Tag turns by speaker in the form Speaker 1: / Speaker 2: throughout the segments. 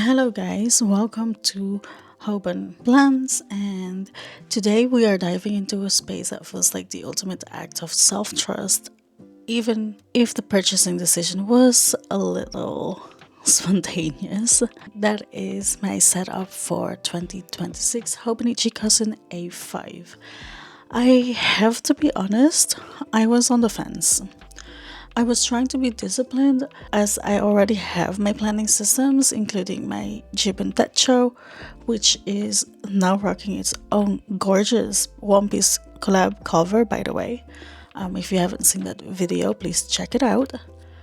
Speaker 1: Hello guys, welcome to Hoban Plans, and today we are diving into a space that feels like the ultimate act of self-trust, even if the purchasing decision was a little spontaneous. That is my setup for 2026 Hobonichi Cousin A5. I have to be honest, I was on the fence. I was trying to be disciplined as I already have my planning systems, including my Jib and Techo, which is now rocking its own gorgeous One Piece collab cover, by the way. If you haven't seen that video, please check it out.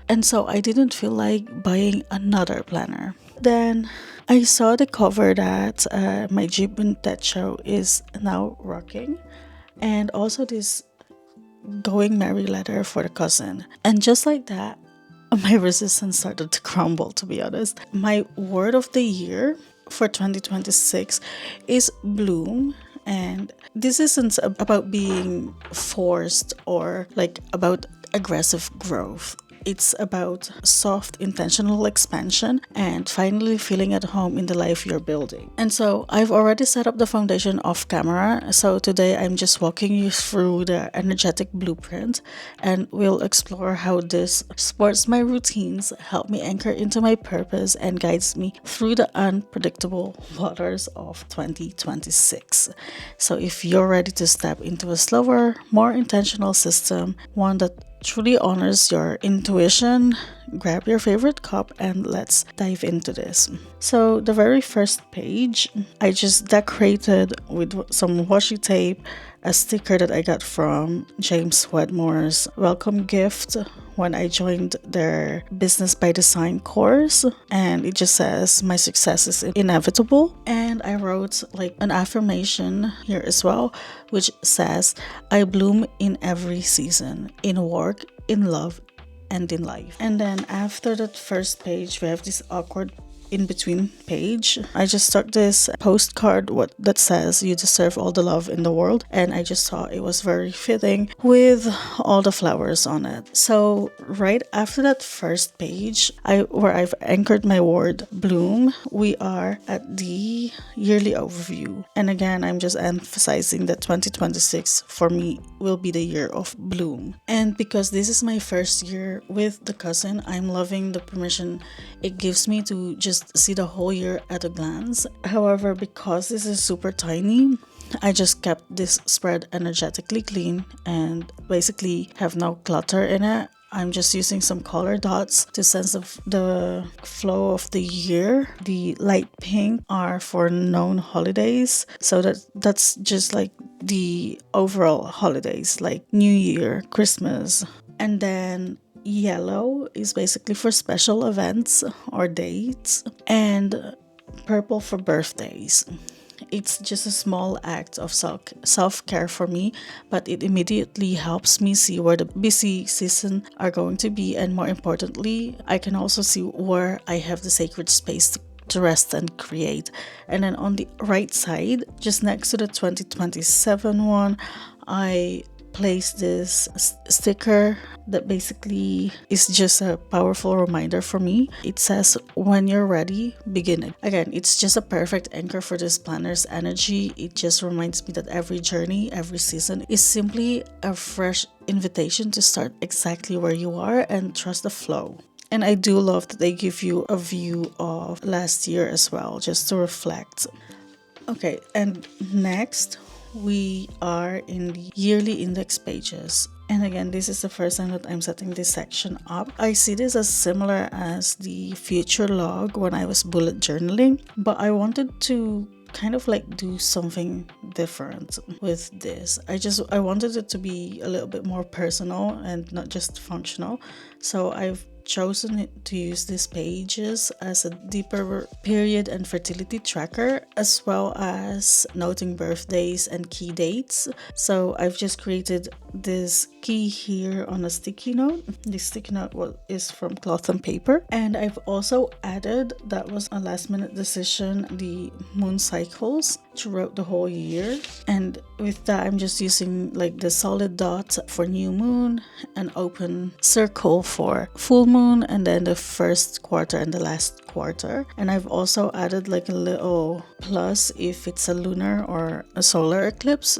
Speaker 1: And so I didn't feel like buying another planner. Then I saw the cover that my Jib and Techo is now rocking, and also this going merry letter for the cousin. And just like that, my resistance started to crumble, to be honest. My word of the year for 2026 is bloom. And this isn't about being forced or like about aggressive growth. It's about soft, intentional expansion and finally feeling at home in the life you're building. And so I've already set up the foundation off camera. So today I'm just walking you through the energetic blueprint, and we'll explore how this supports my routines, help me anchor into my purpose, and guides me through the unpredictable waters of 2026. So if you're ready to step into a slower, more intentional system, one that truly honors your intuition, grab your favorite cup and let's dive into this. So the very first page, I just decorated with some washi tape, a sticker that I got from James Wedmore's welcome gift when I joined their Business by Design course, and it just says my success is inevitable. And I wrote like an affirmation here as well, which says I bloom in every season, in work, in love, and in life. And then after that first page, we have this awkward in between page. I just stuck this postcard that says you deserve all the love in the world, and I just thought it was very fitting with all the flowers on it. So right after that first page, where I've anchored my word bloom, we are at the yearly overview. And again, I'm just emphasizing that 2026 for me will be the year of bloom. And because this is my first year with the cousin, I'm loving the permission it gives me to just see the whole year at a glance. However, because this is super tiny, I just kept this spread energetically clean and basically have no clutter in it. I'm just using some color dots to sense the flow of the year. The light pink are for known holidays, so that's just like the overall holidays like New Year, Christmas. And then yellow is basically for special events or dates, and purple for birthdays. It's just a small act of self-care for me, but it immediately helps me see where the busy season are going to be, and more importantly, I can also see where I have the sacred space to rest and create. And then on the right side, just next to the 2027 one, I place this sticker that basically is just a powerful reminder for me. It says, when you're ready, begin it. Again, it's just a perfect anchor for this planner's energy. It just reminds me that every journey, every season is simply a fresh invitation to start exactly where you are and trust the flow. And I do love that they give you a view of last year as well, just to reflect. Okay, and next we are in the yearly index pages. And again, this is the first time that I'm setting this section up. I see this as similar as the future log when I was bullet journaling, but I wanted to kind of like do something different with this. I wanted it to be a little bit more personal and not just functional. So I've chosen to use these pages as a deeper period and fertility tracker, as well as noting birthdays and key dates. So I've just created this key here on a sticky note. This sticky note is from cloth and paper, and I've also added, that was a last minute decision, the moon cycles throughout the whole year. And with that, I'm just using like the solid dot for new moon, an open circle for full moon, moon, and then the first quarter and the last quarter. And I've also added like a little plus if it's a lunar or a solar eclipse.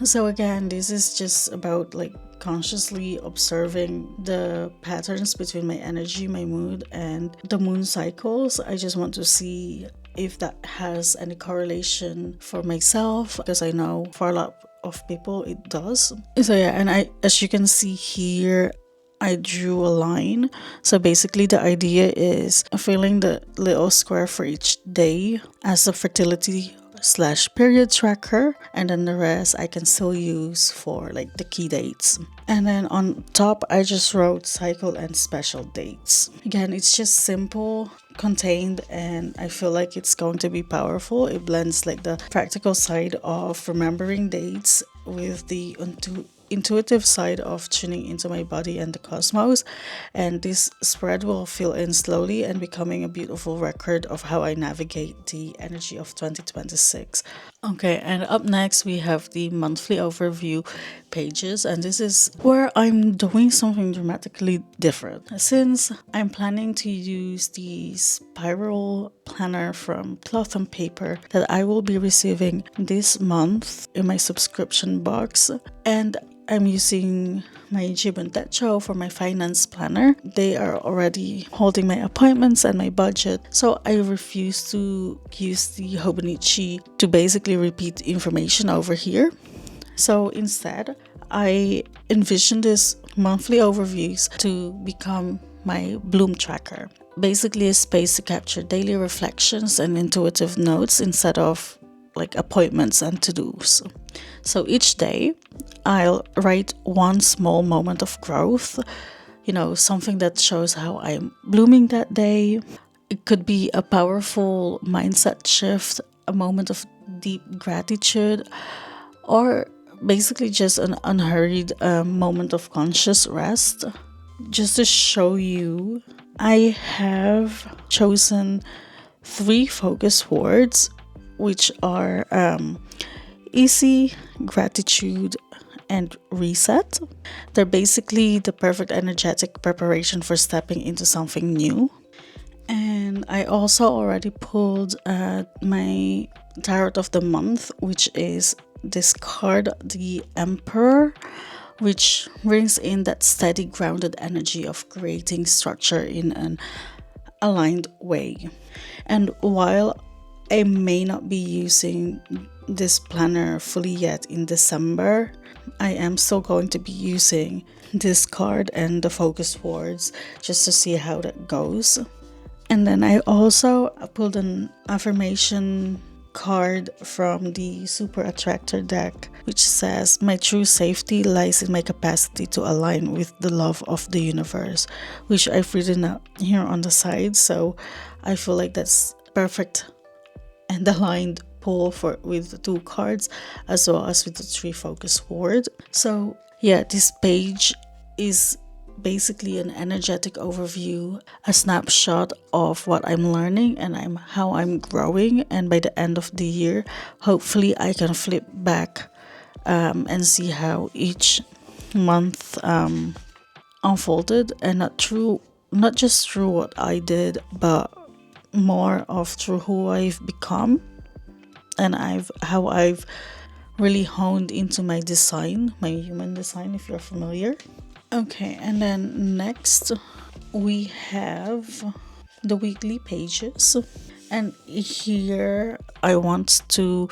Speaker 1: So again, this is just about like consciously observing the patterns between my energy, my mood, and the moon cycles. I just want to see if that has any correlation for myself, because I know for a lot of people it does. So yeah, and as you can see here, I drew a line. So basically the idea is filling the little square for each day as a fertility / period tracker, and then the rest I can still use for like the key dates. And then on top I just wrote cycle and special dates. Again, it's just simple, contained, and I feel like it's going to be powerful. It blends like the practical side of remembering dates with the intuitive side of tuning into my body and the cosmos, and this spread will fill in slowly and becoming a beautiful record of how I navigate the energy of 2026. Okay, and up next we have the monthly overview pages, and this is where I'm doing something dramatically different. Since I'm planning to use the spiral planner from Cloth and Paper that I will be receiving this month in my subscription box, and I'm using my Jibun Techo for my finance planner. They are already holding my appointments and my budget, so I refuse to use the Hobonichi to basically repeat information over here. So instead, I envision this monthly overviews to become my bloom tracker. Basically a space to capture daily reflections and intuitive notes instead of like appointments and to-dos. So each day I'll write one small moment of growth, something that shows how I'm blooming that day. It could be a powerful mindset shift, a moment of deep gratitude, or basically just an unhurried moment of conscious rest. Just to show you, I have chosen 3 focus words, which are easy, gratitude, and reset. They're basically the perfect energetic preparation for stepping into something new. And I also already pulled my tarot of the month, which is this card, the Emperor, which brings in that steady, grounded energy of creating structure in an aligned way. And while I may not be using this planner fully yet in December, I am still going to be using this card and the focus words just to see how that goes. And then I also pulled an affirmation card from the Super Attractor deck, which says, "My true safety lies in my capacity to align with the love of the universe," which I've written up here on the side. So I feel like that's perfect and aligned pull with the 2 cards as well as with the 3 focus word. So yeah, this page is basically an energetic overview, a snapshot of what I'm learning and how I'm growing. And by the end of the year, hopefully I can flip back and see how each month unfolded, and not just through what I did, but more of through who I've become, and how I've really honed into my design, my human design, if you're familiar. Okay, and then next we have the weekly pages, and here I want to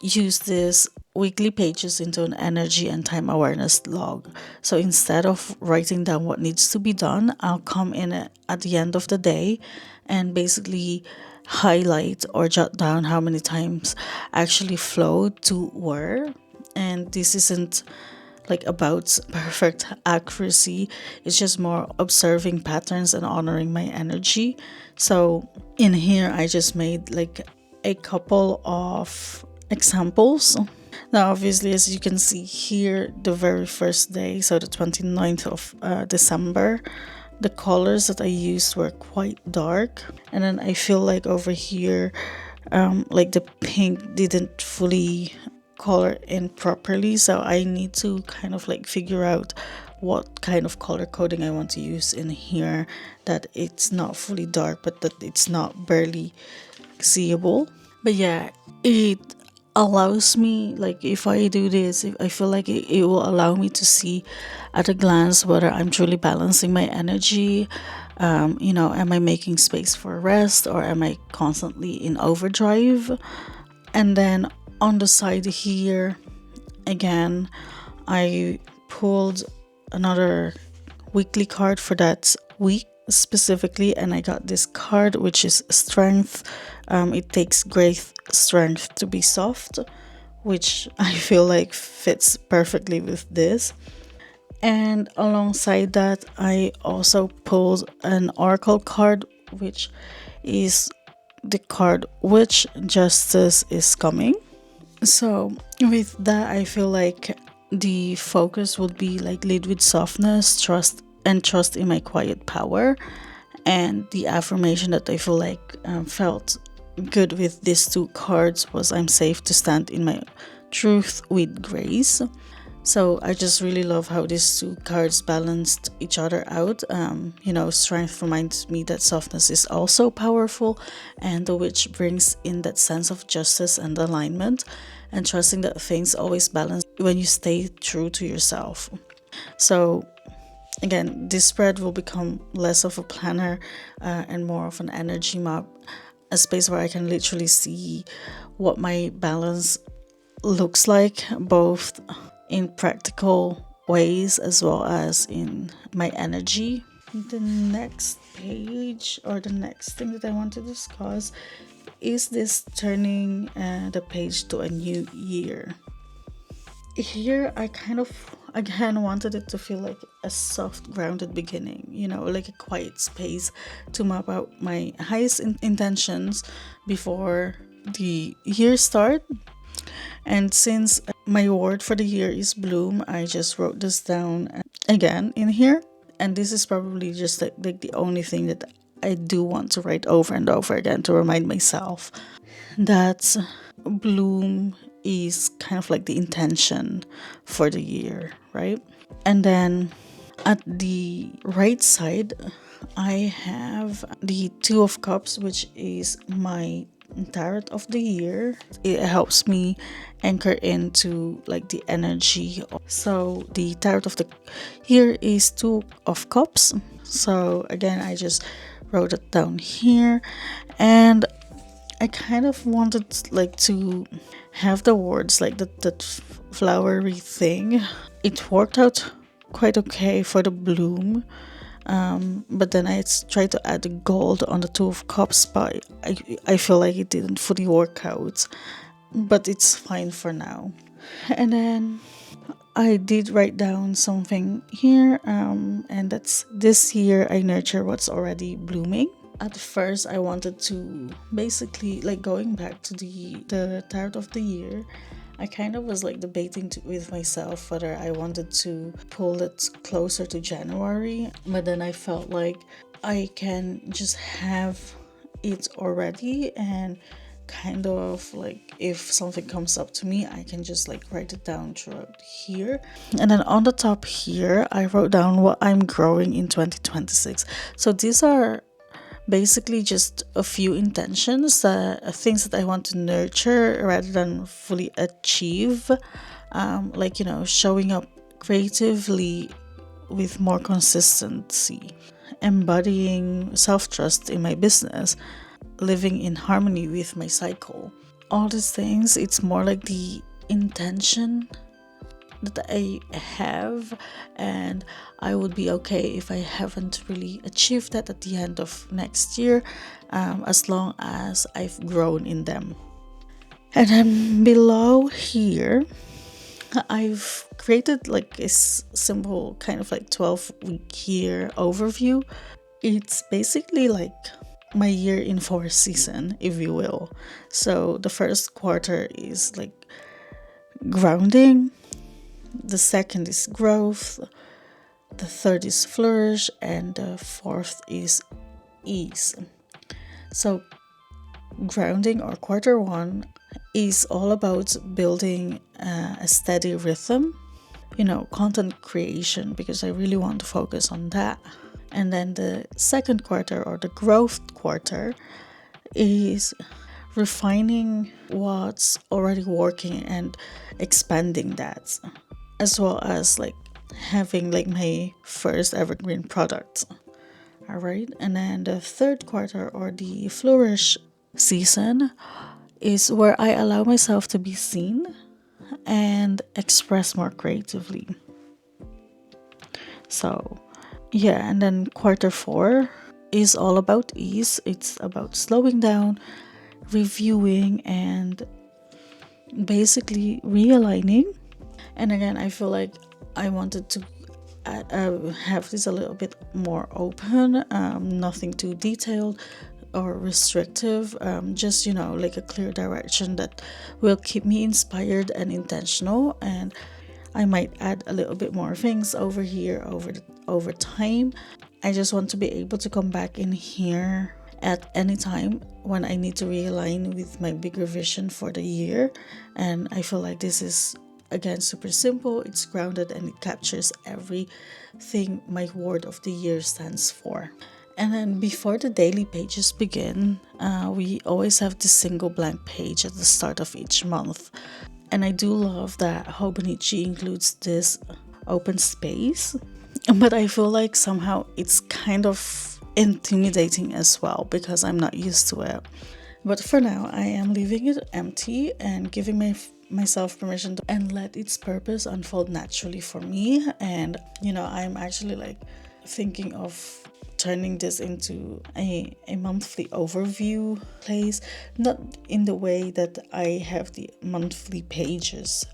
Speaker 1: use this weekly pages into an energy and time awareness log. So instead of writing down what needs to be done, I'll come in at the end of the day and basically highlight or jot down how many times I actually flowed to where. And this isn't like about perfect accuracy, it's just more observing patterns and honoring my energy. So in here I just made like a couple of examples. Now obviously, as you can see here, the very first day, so the 29th of December, the colors that I used were quite dark, and then I feel like over here like the pink didn't fully color in properly, so I need to kind of like figure out what kind of color coding I want to use in here, that it's not fully dark but that it's not barely seeable. But yeah, it allows me, like if I do this, if I feel like it will allow me to see at a glance whether I'm truly balancing my energy. Am I making space for rest, or am I constantly in overdrive? And then on the side here, again, I pulled another weekly card for that week specifically, and I got this card, which is strength. It takes great strength to be soft, which I feel like fits perfectly with this. And alongside that, I also pulled an oracle card, which is the card which justice is coming. So with that, I feel like the focus would be like lead with softness, trust in my quiet power. And the affirmation that I feel like felt good with these two cards was, I'm safe to stand in my truth with grace. So I just really love how these two cards balanced each other out. Strength reminds me that softness is also powerful, and the witch brings in that sense of justice and alignment, and trusting that things always balance when you stay true to yourself. So again, this spread will become less of a planner and more of an energy map, a space where I can literally see what my balance looks like, both in practical ways as well as in my energy. The next page, or the next thing that I want to discuss, is this turning the page to a new year. Here I kind of again wanted it to feel like a soft grounded beginning, like a quiet space to map out my highest intentions before the year start. And since my word for the year is bloom, I just wrote this down again in here. And this is probably just like the only thing that I do want to write over and over again to remind myself that bloom is kind of like the intention for the year, right? And then at the right side, I have the Two of Cups, which is my tarot of the year. It helps me anchor into like the energy. So the tarot of the year is Two of Cups. So again, I just wrote it down here, and I kind of wanted like to have the words like that flowery thing. It worked out quite okay for the bloom, but then I tried to add the gold on the Two of Cups, but I feel like it didn't fully work out, but it's fine for now. And then I did write down something here, and that's, this year I nurture what's already blooming. At first I wanted to basically, like, going back to the tarot of the year, I kind of was like debating with myself whether I wanted to pull it closer to January, but then I felt like I can just have it already, and kind of like if something comes up to me, I can just like write it down throughout here. And then on the top here, I wrote down what I'm growing in 2026. So these are basically just a few intentions, things that I want to nurture rather than fully achieve, showing up creatively with more consistency, embodying self-trust in my business, living in harmony with my cycle. All these things, it's more like the intention that I have, and I would be okay if I haven't really achieved that at the end of next year, as long as I've grown in them. And then below here, I've created like a simple kind of like 12-week year overview. It's basically like my year in 4 season, if you will. So the first quarter is like grounding, the second is growth, the third is flourish, and the fourth is ease. So grounding, or quarter one, is all about building a steady rhythm, content creation, because I really want to focus on that. And then the second quarter, or the growth quarter, is refining what's already working and expanding that, as well as like having like my first evergreen product. All right. And then the third quarter, or the flourish season, is where I allow myself to be seen and express more creatively. So, yeah, and then quarter four is all about ease. It's about slowing down, reviewing, and basically realigning. And again, I feel like I wanted to have this a little bit more open, nothing too detailed or restrictive, just like a clear direction that will keep me inspired and intentional. And I might add a little bit more things over here over time. I just want to be able to come back in here at any time when I need to realign with my bigger vision for the year. And I feel like this is, again, super simple, it's grounded, and it captures everything my word of the year stands for. And then before the daily pages begin, we always have this single blank page at the start of each month. And I do love that Hobonichi includes this open space, but I feel like somehow it's kind of intimidating as well because I'm not used to it. But for now, I am leaving it empty and giving myself permission to and let its purpose unfold naturally for me. And I'm actually like thinking of turning this into a monthly overview place, not in the way that I have the monthly pages,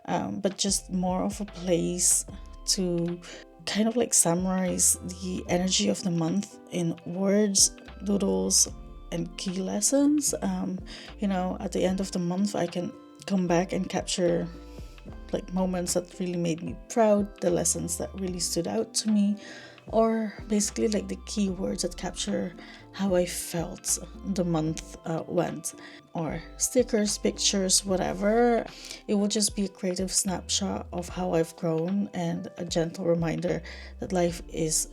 Speaker 1: but just more of a place to kind of like summarize the energy of the month in words, doodles, and key lessons. At the end of the month, I can come back and capture like moments that really made me proud, the lessons that really stood out to me, or basically like the keywords that capture how I felt the month went, or stickers, pictures, whatever. It will just be a creative snapshot of how I've grown and a gentle reminder that life is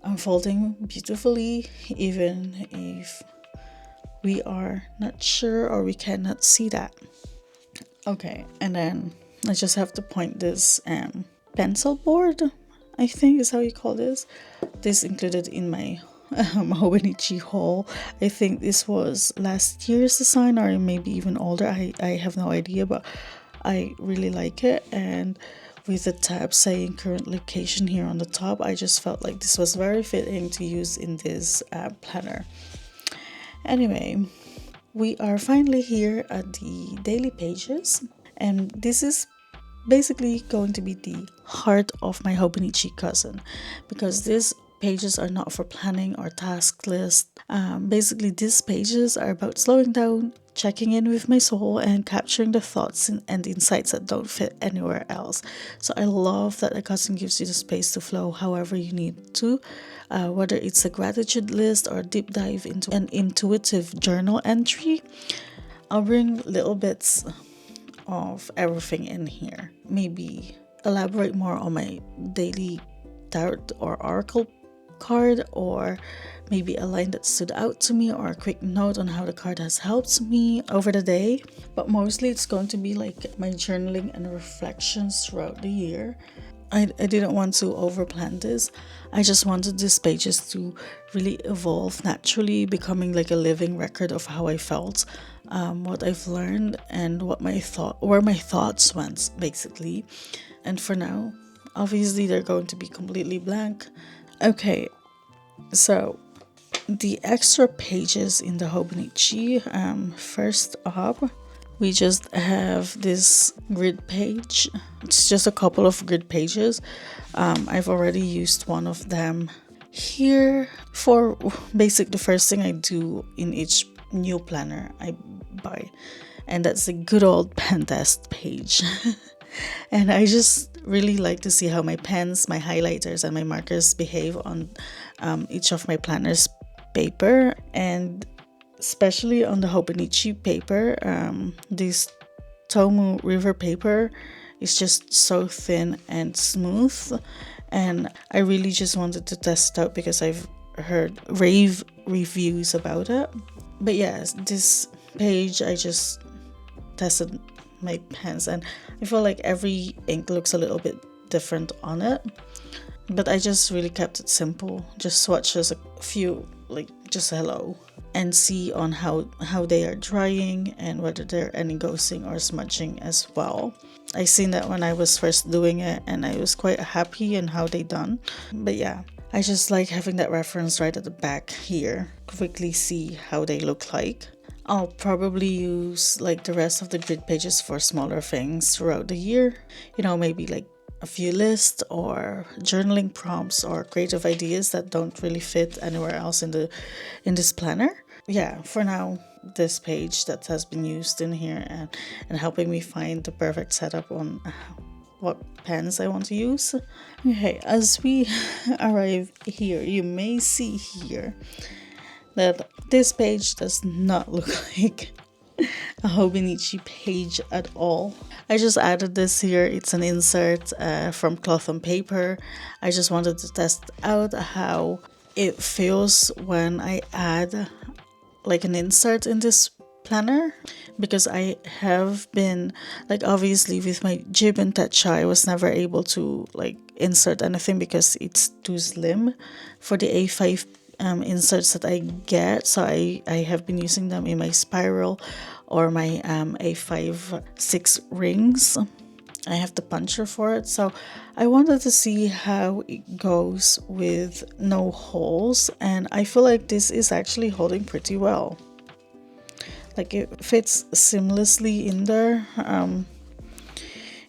Speaker 1: unfolding beautifully, even if we are not sure or we cannot see that. Okay, and then I just have to point this pencil board, I think is how you call this. This included in my Hobonichi haul. I think this was last year's design, or maybe even older. I have no idea, but I really like it. And with the tab saying current location here on the top, I just felt like this was very fitting to use in this planner. Anyway, we are finally here at the daily pages, and this is basically going to be the heart of my Hobonichi cousin, because these pages are not for planning or task list. Basically, these pages are about slowing down, checking in with my soul, and capturing the thoughts and insights that don't fit anywhere else. So I love that a cousin gives you the space to flow however you need to, whether it's a gratitude list or a deep dive into an intuitive journal entry. I'll bring little bits of everything in here. Maybe elaborate more on my daily tarot or oracle card, or maybe a line that stood out to me, or a quick note on how the card has helped me over the day. But mostly it's going to be like my journaling and reflections throughout the year. I didn't want to overplan this. I just wanted these pages to really evolve naturally, becoming like a living record of how I felt, what I've learned, and where my thoughts went, basically. And for now, obviously they're going to be completely blank. Okay, so the extra pages in the Hobonichi. First up, we just have this grid page. It's just a couple of grid pages. I've already used one of them here for the first thing I do in each new planner I buy, and that's the good old pen test page. And I just really like to see how my pens, my highlighters, and my markers behave on each of my planners paper, and especially on the Hobonichi paper. This Tomu River paper it's just so thin and smooth, and I really just wanted to test it out because I've heard rave reviews about it. But yes, this page I just tested my pens, and I feel like every ink looks a little bit different on it, but I just really kept it simple. Just swatches a few, like just hello, and see on how they are drying and whether there are any ghosting or smudging as well. I seen that when I was first doing it, and I was quite happy in how they done. But yeah, I just like having that reference right at the back here. Quickly see how they look like. I'll probably use like the rest of the grid pages for smaller things throughout the year. You know, maybe like a few lists or journaling prompts or creative ideas that don't really fit anywhere else in this planner. Yeah, for now, this page that has been used in here and helping me find the perfect setup on what pens I want to use. Okay, as we arrive here, you may see here that this page does not look like a Hobonichi page at all. I just added this here. It's an insert from cloth and paper. I just wanted to test out how it feels when I add like an insert in this planner, because I have been like, obviously with my jib and Techa I was never able to like insert anything because it's too slim for the A5 inserts that I get. So I have been using them in my spiral or my A5 6 rings. I have the puncher for it, so I wanted to see how it goes with no holes, and I feel like this is actually holding pretty well. Like it fits seamlessly in there.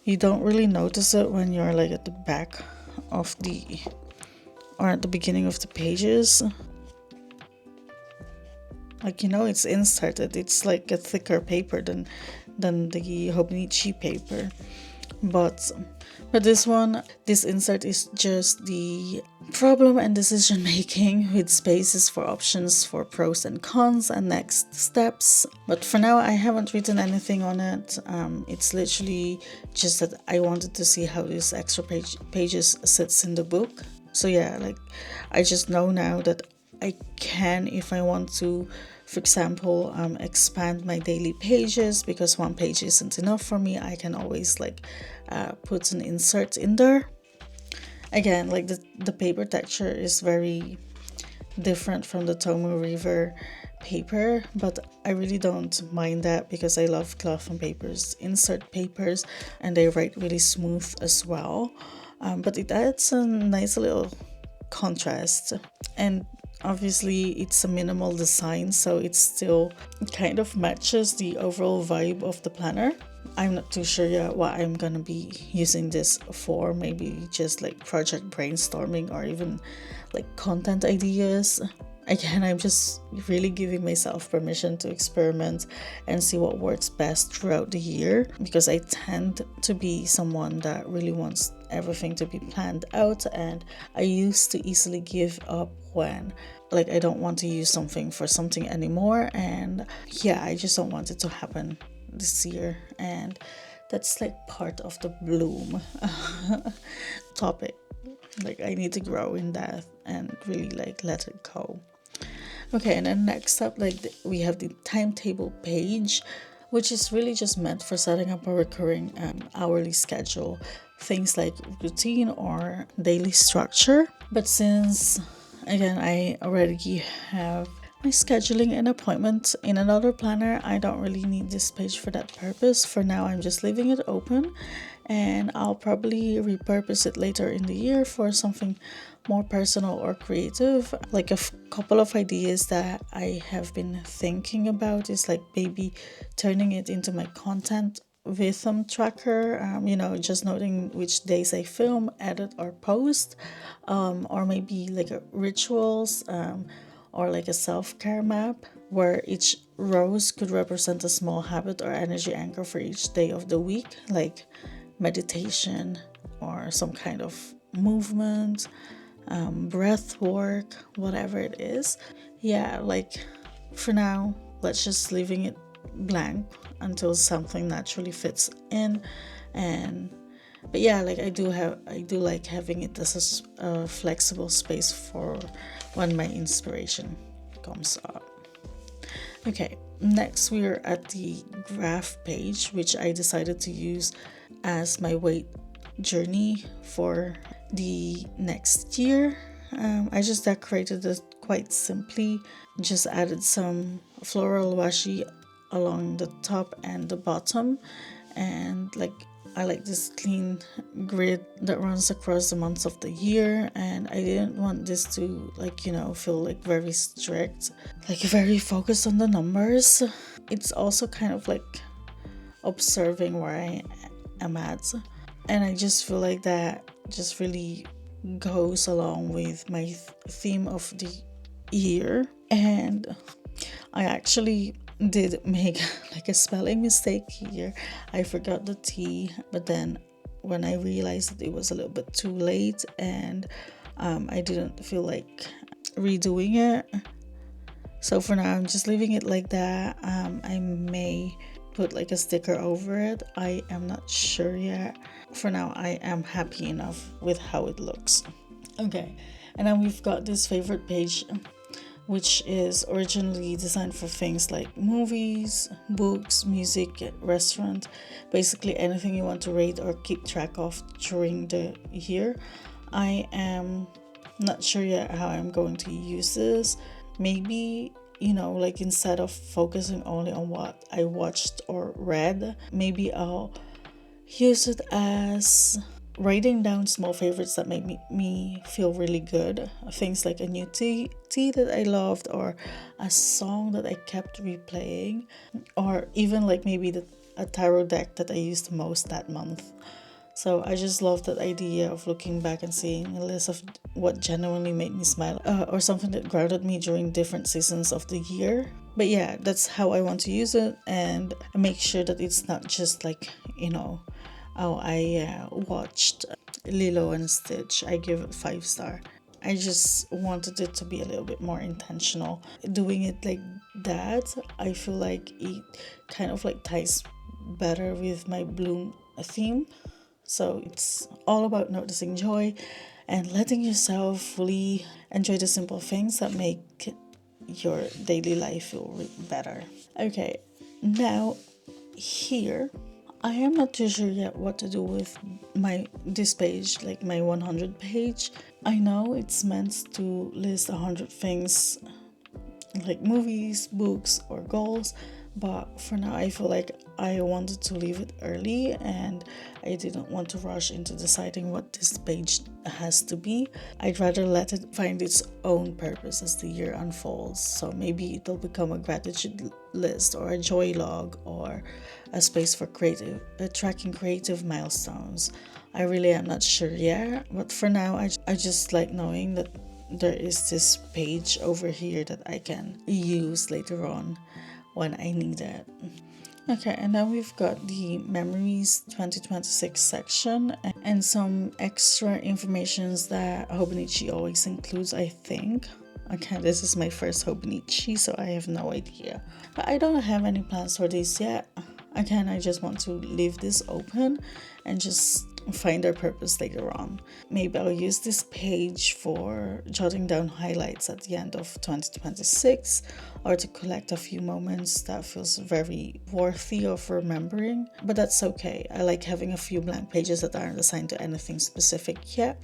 Speaker 1: You don't really notice it when you're like at the back of the, or at the beginning of the pages. Like, you know, it's inserted. It's like a thicker paper than the Hobonichi paper. But this one, this insert is just the problem and decision making with spaces for options for pros and cons and next steps. But for now, I haven't written anything on it. It's literally just that I wanted to see how this extra pages sits in the book. So yeah, like I just know now that I can, if I want to, for example, expand my daily pages, because one page isn't enough for me. I can always like put an insert in there. Again, like the paper texture is very different from the Tomu River paper, but I really don't mind that because I love cloth and papers, insert papers, and they write really smooth as well. But it adds a nice little contrast, and obviously it's a minimal design, so it still kind of matches the overall vibe of the planner. I'm not too sure yet what I'm gonna be using this for. Maybe just like project brainstorming or even like content ideas. Again, I'm just really giving myself permission to experiment and see what works best throughout the year, because I tend to be someone that really wants everything to be planned out, and I used to easily give up when like I don't want to use something for something anymore. And yeah, I just don't want it to happen this year, and that's like part of the bloom topic. Like I need to grow in that and really like let it go. Okay, and then next up, like we have the timetable page, which is really just meant for setting up a recurring hourly schedule, things like routine or daily structure. But since again I already have my scheduling and appointment in another planner, I don't really need this page for that purpose. For now, I'm just leaving it open, and I'll probably repurpose it later in the year for something more personal or creative. Like a couple of ideas that I have been thinking about is like maybe turning it into my content rhythm tracker, just noting which days I film, edit, or post, or maybe like rituals, or like a self-care map where each rows could represent a small habit or energy anchor for each day of the week, like meditation or some kind of movement, breath work, whatever it is. Yeah, like for now, let's just leaving it blank until something naturally fits in, and But yeah, like I do like having it as a flexible space for when my inspiration comes up. Okay, next we're at the graph page, which I decided to use as my weight journey for the next year. I just decorated it quite simply, just added some floral washi along the top and the bottom, and like I like this clean grid that runs across the months of the year, and I didn't want this to like, you know, feel like very strict, like very focused on the numbers. It's also kind of like observing where I am at, and I just feel like that just really goes along with my theme of the year. And I actually did make like a spelling mistake here. I forgot the T, but then when I realized that it was a little bit too late, and I didn't feel like redoing it. So for now, I'm just leaving it like that. I may put like a sticker over it. I am not sure yet. For now, I am happy enough with how it looks. Okay, and then we've got this favorite page, which is originally designed for things like movies, books, music, restaurant, basically anything you want to rate or keep track of during the year. I am not sure yet how I'm going to use this. Maybe, you know, like instead of focusing only on what I watched or read, maybe I'll use it as writing down small favorites that make me feel really good. Things like a new tea that I loved, or a song that I kept replaying, or even like maybe a tarot deck that I used the most that month. So I just love that idea of looking back and seeing a list of what genuinely made me smile, or something that grounded me during different seasons of the year. But yeah, that's how I want to use it, and make sure that it's not just like, you know, oh, I watched Lilo and Stitch, I give it 5 star. I just wanted it to be a little bit more intentional. Doing it like that, I feel like it kind of like ties better with my bloom theme. So it's all about noticing joy and letting yourself fully enjoy the simple things that make your daily life feel better. Okay, now here I am not too sure yet what to do with this page, like my 100 page. I know it's meant to list 100 things like movies, books, or goals, but for now I feel like I wanted to leave it early, and I didn't want to rush into deciding what this page has to be. I'd rather let it find its own purpose as the year unfolds. So maybe it'll become a gratitude list, or a joy log, or a space for tracking creative milestones. I really am not sure yet, but for now I just like knowing that there is this page over here that I can use later on when I need it. Okay, and now we've got the Memories 2026 section and some extra informations that Hobonichi always includes, I think. Okay, this is my first Hobonichi, so I have no idea. But I don't have any plans for this yet. Again, I just want to leave this open and just find their purpose later on. Maybe I'll use this page for jotting down highlights at the end of 2026, or to collect a few moments that feels very worthy of remembering. But that's okay. I like having a few blank pages that aren't assigned to anything specific yet,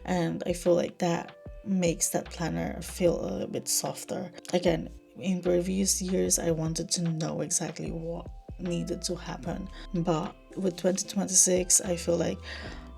Speaker 1: and I feel like that makes that planner feel a little bit softer. Again, in previous years I wanted to know exactly what needed to happen, but with 2026 I feel like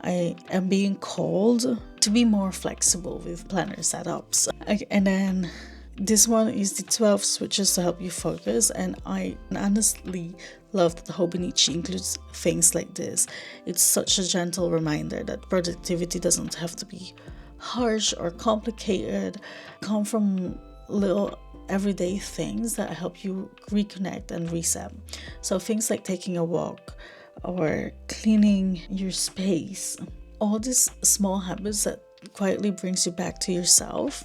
Speaker 1: I am being called to be more flexible with planner setups. And then this one is the 12 switches to help you focus, and I honestly love that the Hobonichi includes things like this. It's such a gentle reminder that productivity doesn't have to be harsh or complicated. Come from little everyday things that help you reconnect and reset. So things like taking a walk or cleaning your space, all these small habits that quietly brings you back to yourself,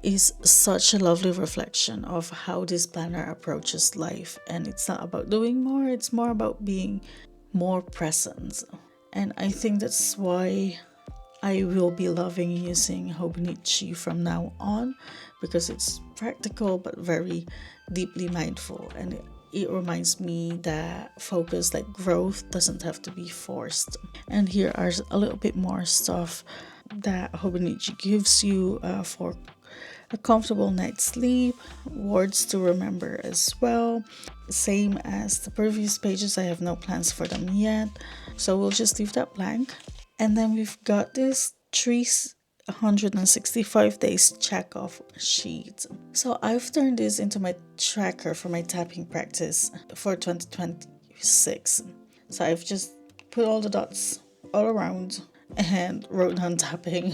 Speaker 1: is such a lovely reflection of how this planner approaches life. And it's not about doing more, it's more about being more present. And I think that's why I will be loving using Hobonichi from now on, because it's practical but very deeply mindful, and it reminds me that focus, like growth, doesn't have to be forced. And here are a little bit more stuff that Hobonichi gives you for a comfortable night's sleep, words to remember as well. Same as the previous pages, I have no plans for them yet, so we'll just leave that blank. And then we've got this 365 days check off sheet. So I've turned this into my tracker for my tapping practice for 2026. So I've just put all the dots all around and wrote down tapping.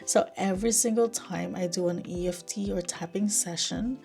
Speaker 1: So every single time I do an EFT or tapping session,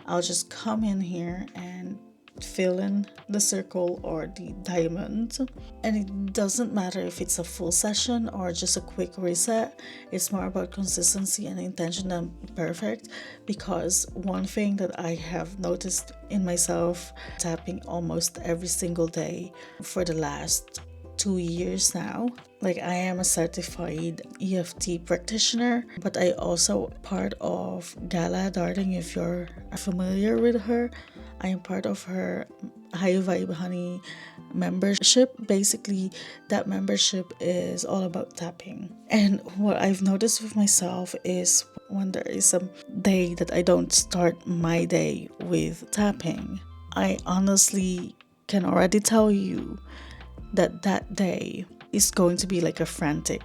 Speaker 1: I'll just come in here and fill in the circle or the diamond. And it doesn't matter if it's a full session or just a quick reset. It's more about consistency and intention than perfect, because one thing that I have noticed in myself tapping almost every single day for the last 2 years now. Like, I am a certified EFT practitioner, but I also part of Gala Darting. If you're familiar with her, I am part of her High Vibe Honey membership. Basically, that membership is all about tapping. And what I've noticed with myself is when there is a day that I don't start my day with tapping, I honestly can already tell you that that day is going to be like a frantic,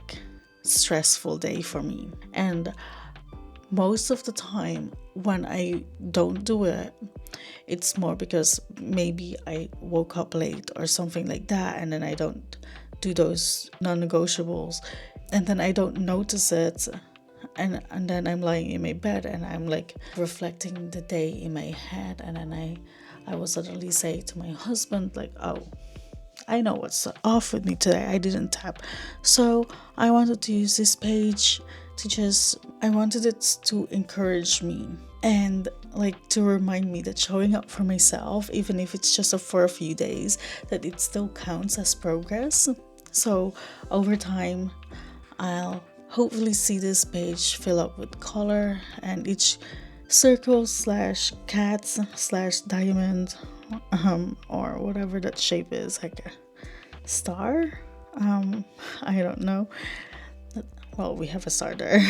Speaker 1: stressful day for me. And most of the time when I don't do it, it's more because maybe I woke up late or something like that, and then I don't do those non-negotiables, and then I don't notice it, and then I'm lying in my bed and I'm like reflecting the day in my head, and then I will suddenly say to my husband, like, oh, I know what's off with me today. I didn't tap. So I wanted to use this page I wanted it to encourage me and like to remind me that showing up for myself, even if it's just for a few days, that it still counts as progress. So over time, I'll hopefully see this page fill up with color, and each circle slash cat slash diamond or whatever that shape is, like a star, I don't know, well, we have a star there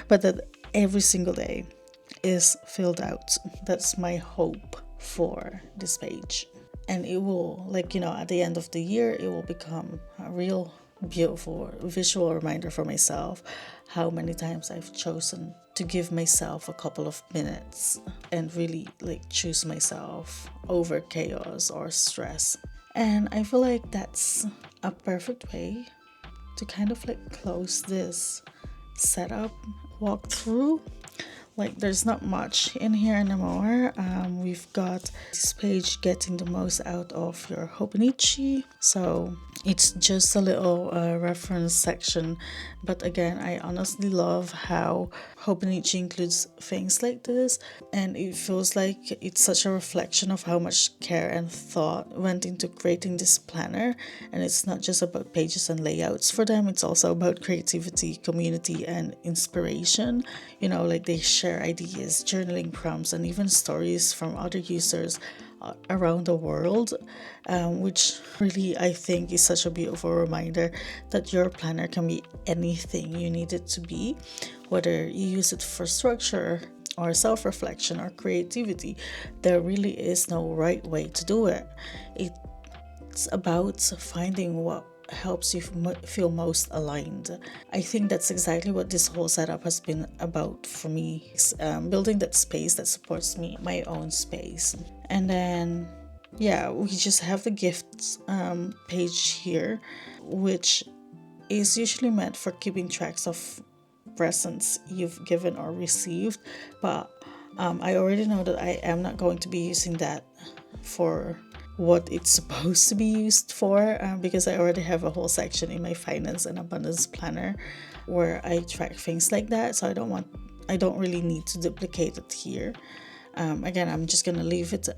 Speaker 1: but that every single day is filled out. That's my hope for this page, and it will, like, at the end of the year, it will become a real beautiful visual reminder for myself how many times I've chosen to give myself a couple of minutes and really like choose myself over chaos or stress. And I feel like that's a perfect way to kind of like close this setup walkthrough. Like, there's not much in here anymore. We've got this page, getting the most out of your Hobonichi. So it's just a little reference section. But again, I honestly love how Hobonichi includes things like this. And it feels like it's such a reflection of how much care and thought went into creating this planner. And it's not just about pages and layouts for them. It's also about creativity, community, and inspiration. Like, they share ideas, journaling prompts, and even stories from other users around the world, which really, I think, is such a beautiful reminder that your planner can be anything you need it to be, whether you use it for structure or self-reflection or creativity. There really is no right way to do it. It's about finding what helps you feel most aligned. I think that's exactly what this whole setup has been about for me, building that space that supports me, my own space. And then we just have the gifts page here, which is usually meant for keeping tracks of presents you've given or received, but I already know that I am not going to be using that for what it's supposed to be used for, because I already have a whole section in my finance and abundance planner where I track things like that. So I don't really need to duplicate it here. Again, I'm just gonna leave it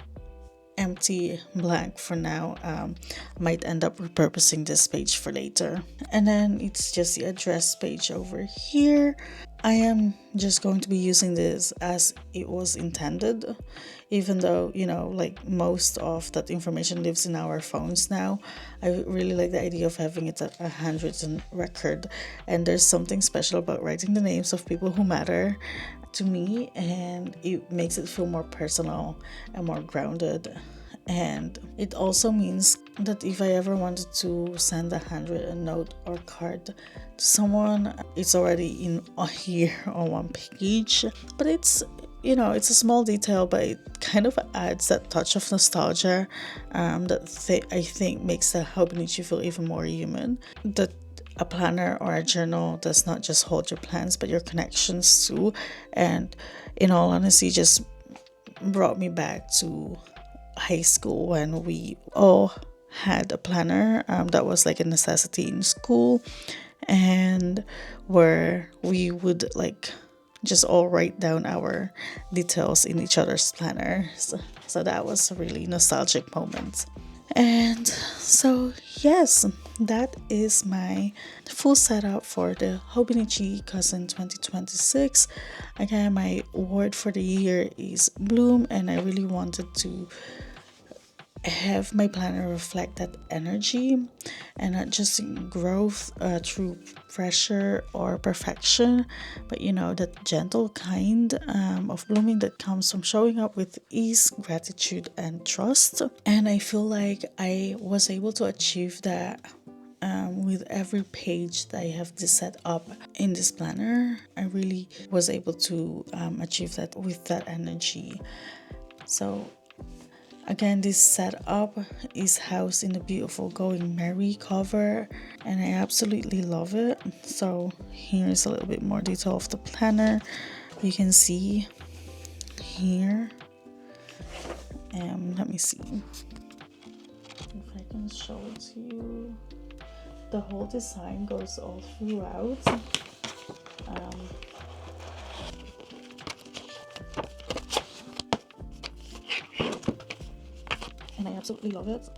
Speaker 1: empty blank for now. Might end up repurposing this page for later. And then it's just the address page over here. I am just going to be using this as it was intended, even though, like most of that information lives in our phones now. I really like the idea of having it a handwritten record, and there's something special about writing the names of people who matter to me, and it makes it feel more personal and more grounded. And it also means that if I ever wanted to send a handwritten note or card to someone, it's already in here on one page. But it's a small detail, but it kind of adds that touch of nostalgia that I think makes the Hobonichi feel even more human. That a planner or a journal does not just hold your plans, but your connections too. And in all honesty, just brought me back to high school when we all had a planner that was like a necessity in school, and where we would like just all write down our details in each other's planners. So that was a really nostalgic moment. And so, yes, that is my full setup for the Hobonichi Cousin 2026. Again, my word for the year is bloom, and I really wanted to have my planner reflect that energy and not just growth through pressure or perfection, but that gentle kind of blooming that comes from showing up with ease, gratitude, and trust. And I feel like I was able to achieve that with every page that I have this set up in this planner. I really was able to achieve that with that energy. So again, this setup is housed in a beautiful Going Merry cover, and I absolutely love it. So here is a little bit more detail of the planner. You can see here. Let me see if I can show it to you. The whole design goes all throughout. And I absolutely love it.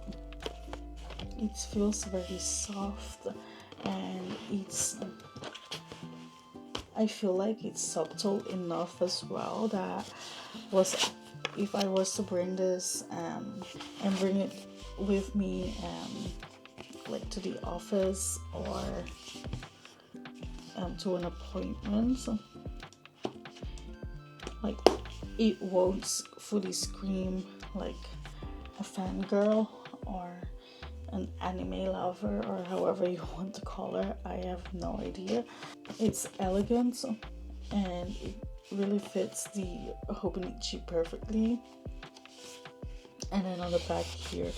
Speaker 1: It feels very soft, and I feel like it's subtle enough as well that if I was to bring this and bring it with me like to the office or to an appointment, like it won't fully scream like a fangirl or an anime lover or however you want to call her. I have no idea. It's elegant and it really fits the Hobonichi perfectly. And then on the back here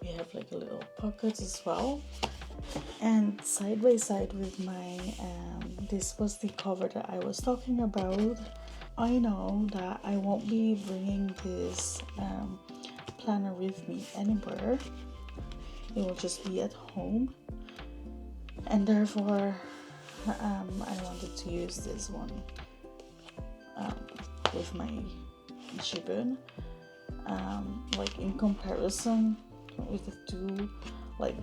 Speaker 1: we have like a little pocket as well. And side by side with my this was the cover that I was talking about. I know that I won't be bringing this planner with me anywhere. It will just be at home, and therefore I wanted to use this one with my Jibun. Like in comparison with the two, like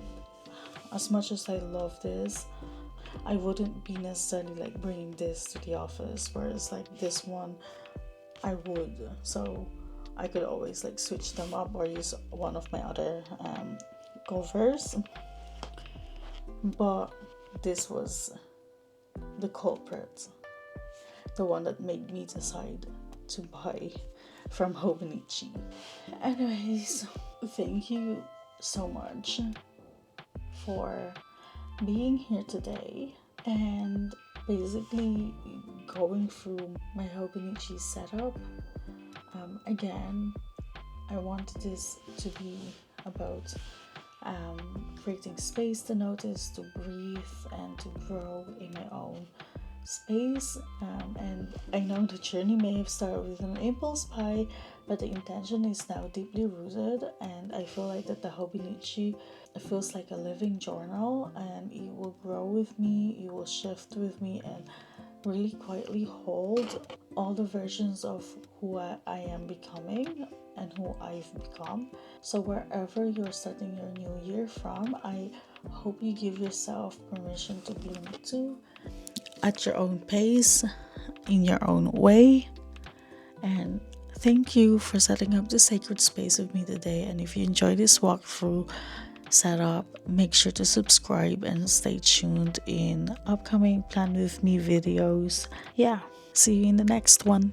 Speaker 1: as much as I love this, I wouldn't be necessarily like bringing this to the office, whereas like this one I would. So I could always like switch them up or use one of my other covers. But this was the culprit, the one that made me decide to buy from Hobonichi. Anyways, thank you so much for being here today and basically going through my Hobonichi setup. Again, I wanted this to be about creating space to notice, to breathe, and to grow in my own space. And I know the journey may have started with an impulse buy, but the intention is now deeply rooted, and I feel like that the Hobonichi feels like a living journal, and it will grow with me, it will shift with me, and really quietly hold all the versions of who I am becoming and who I've become. So wherever you're starting your new year from, I hope you give yourself permission to bloom too, at your own pace, in your own way. And thank you for setting up this sacred space with me today. And if you enjoyed this walkthrough setup, make sure to subscribe and stay tuned in upcoming Plan With Me videos. Yeah, see you in the next one.